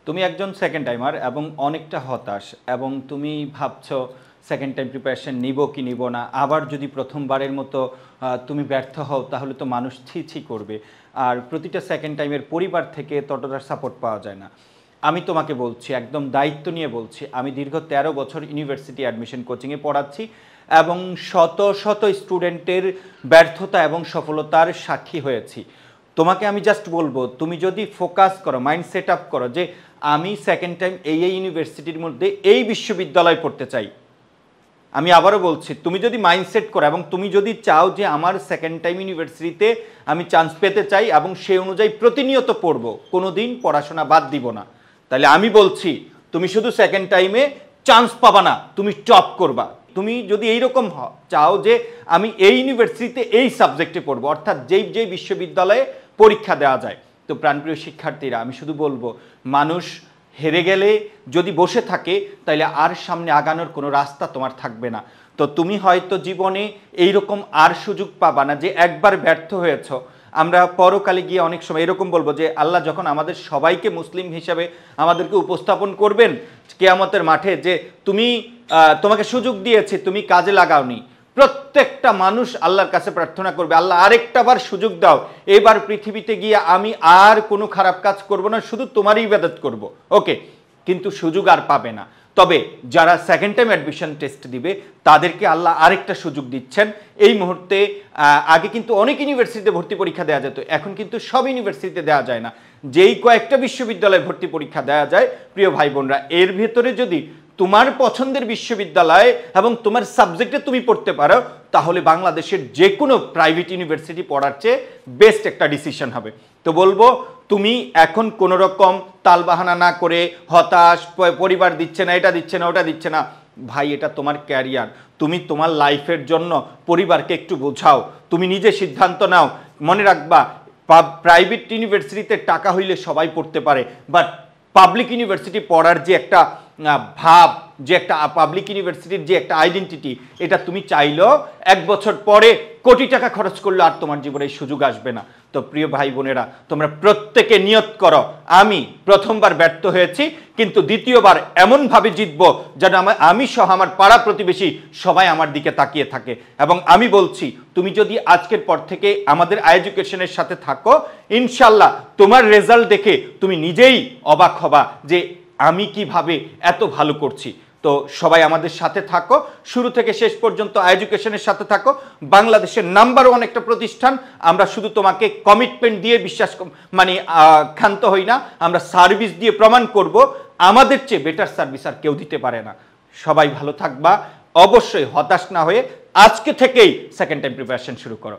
তুমি একজন second timer এবং অনেকটা হতাশ এবং তুমি ভাবছো সেকেন্ড টাইম প্রিপারেশন নিব কি নিব না, আবার যদি প্রথমবারের মতো তুমি ব্যর্থ হও তাহলে তো মানুষ ছি ছি করবে। আর প্রতিটা সেকেন্ড টাইমের পরিবার থেকে ততটা সাপোর্ট পাওয়া যায় না। আমি তোমাকে বলছি, একদম দায়িত্ব নিয়ে বলছি, আমি দীর্ঘ 13 বছর ইউনিভার্সিটি অ্যাডমিশন কোচিংয়ে পড়াচ্ছি এবং শত শত স্টুডেন্টের ব্যর্থতা এবং সফলতার সাক্ষী হয়েছি। তোমাকে আমি জাস্ট বলবো, তুমি যদি ফোকাস করো, মাইন্ড সেট আপ করো যে আমি সেকেন্ড টাইম এই ইউনিভার্সিটির মধ্যে এই বিশ্ববিদ্যালয়ে পড়তে চাই। আমি আবারও বলছি, তুমি যদি মাইন্ডসেট করো এবং তুমি যদি চাও যে আমার সেকেন্ড টাইম ইউনিভার্সিটিতে আমি চান্স পেতে চাই এবং সেই অনুযায়ী প্রতিনিয়ত পড়বো, কোনো দিন পড়াশোনা বাদ দিব না, তাহলে আমি বলছি তুমি শুধু সেকেন্ড টাইমে চান্স পাবা না, তুমি টপ করবা। তুমি যদি এইরকম চাও যে আমি এই ইউনিভার্সিটিতে এই সাবজেক্টে পড়বো, অর্থাৎ যেই বিশ্ববিদ্যালয়ে পরীক্ষা দেওয়া যায়, তো প্রাণপ্রিয় শিক্ষার্থীরা আমি শুধু বলবো, মানুষ হেরে গেলে যদি বসে থাকে তাহলে আর সামনে আগানোর কোনো রাস্তা তোমার থাকবে না। তো তুমি হয়তো জীবনে এইরকম আর সুযোগ পাবা না যে একবার ব্যর্থ হয়েছ। আমরা পরকালে গিয়ে অনেক সময় এরকম বলবো যে আল্লাহ যখন আমাদের সবাইকে মুসলিম হিসাবে আমাদেরকে উপস্থাপন করবেন কিয়ামতের মাঠে, যে তোমাকে সুযোগ দিয়েছে, তুমি কাজে লাগাওনি, প্রত্যেকটা মানুষ আল্লাহর কাছে প্রার্থনা করবে, আল্লাহ আরেকটা বার সুযোগ দাও, এবার পৃথিবীতে গিয়ে আমি আর কোনো খারাপ কাজ করব না, শুধু তোমারই ইবাদত করব। ওকে, কিন্তু সুযোগ আর পাবে না। তবে যারা সেকেন্ড টাইম অ্যাডমিশন টেস্ট দিবে তাদেরকে আল্লাহ আরেকটা সুযোগ দিচ্ছেন এই মুহূর্তে। আগে কিন্তু অনেক ইউনিভার্সিটিতে ভর্তি পরীক্ষা দেওয়া যেত, এখন কিন্তু সব ইউনিভার্সিটিতে দেওয়া যায় না, যেই কয়েকটা বিশ্ববিদ্যালয়ে ভর্তি পরীক্ষা দেওয়া যায়। প্রিয় ভাই বোনরা, এর ভেতরে যদি তোমার পছন্দের বিশ্ববিদ্যালয় এবং তোমার সাবজেক্টে তুমি পড়তে পারো, তাহলে বাংলাদেশের যে কোনো প্রাইভেট ইউনিভার্সিটি পড়ার চেয়ে বেস্ট একটা ডিসিশন হবে। তো বলবো, তুমি এখন কোনো রকম তালবাহানা না করে হতাশ, পরিবার দিচ্ছে না, এটা দিচ্ছে না, ওটা দিচ্ছে না, ভাই এটা তোমার ক্যারিয়ার, তুমি তোমার লাইফের জন্য পরিবারকে একটু বোঝাও, তুমি নিজে সিদ্ধান্ত নাও। মনে রাখবা, প্রাইভেট ইউনিভার্সিটিতে টাকা হইলে সবাই পড়তে পারে, বাট পাবলিক ইউনিভার্সিটি পড়ার যে একটা ভাব, যে একটা পাবলিক ইউনিভার্সিটির যে একটা আইডেন্টিটি, এটা তুমি চাইলেও 1 বছর পরে কোটি টাকা খরচ করলে আর তোমার জীবনে সুযোগ আসবে না। তো প্রিয় ভাই বোনেরা, তোমরা প্রত্যেকে নিয়ত করো, আমি প্রথমবার ব্যর্থ হয়েছি কিন্তু দ্বিতীয়বার এমনভাবে জিতবো যেন আমি সহ আমার পাড়া প্রতিবেশী সবাই আমার দিকে তাকিয়ে থাকে। এবং আমি বলছি, তুমি যদি আজকের পর থেকে আমাদের এডুকেশনের সাথে থাকো, ইনশাল্লাহ তোমার রেজাল্ট দেখে তুমি নিজেই অবাক হবা যে আমি কিভাবে এত ভালো করছি। তো সবাই আমাদের সাথে থাকো, শুরু থেকে শেষ পর্যন্ত এডুকেশনের সাথে থাকো। বাংলাদেশের নাম্বার 1 একটা প্রতিষ্ঠান, আমরা শুধু তোমাকে কমিটমেন্ট দিয়ে ক্ষান্ত হই না, আমরা সার্ভিস দিয়ে প্রমাণ করব আমাদের চেয়ে বেটার সার্ভিস আর কেউ দিতে পারে না। সবাই ভালো থাকবা, অবশ্যই হতাশ না হয়ে আজকে থেকেই সেকেন্ড টাইম প্রিপারেশন শুরু করো।